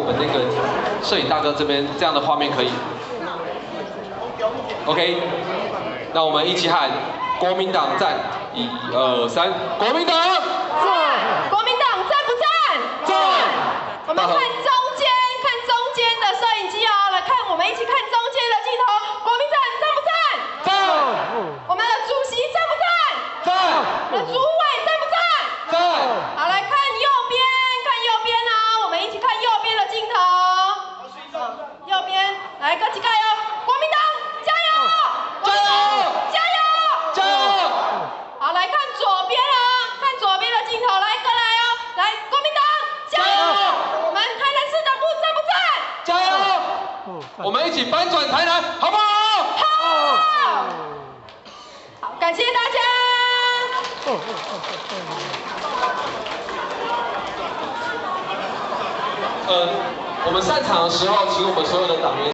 们那个摄影大哥这边这样的画面可以 ？OK， 那我们一起喊国民党赞，1、2、3，国民党赞！国民党赞不赞？赞！我们看中间的摄影机哦，来看，我们一起看中间的镜头，国民党赞不赞？赞！我们的主席赞不赞？赞！我们的主委赞不赞？赞！好，来看右边哦，我们一起看右边的镜头。右边，来各起加油！国民党加油！加油！加油！加油！好，来看左边哦，看左边的镜头，来各来哦，来国民党加油！我们台南市党部赞不赞？加油！我们一起翻转台南，好不好？好，好，感谢大家。我们散场的时候，请我们所有的党员。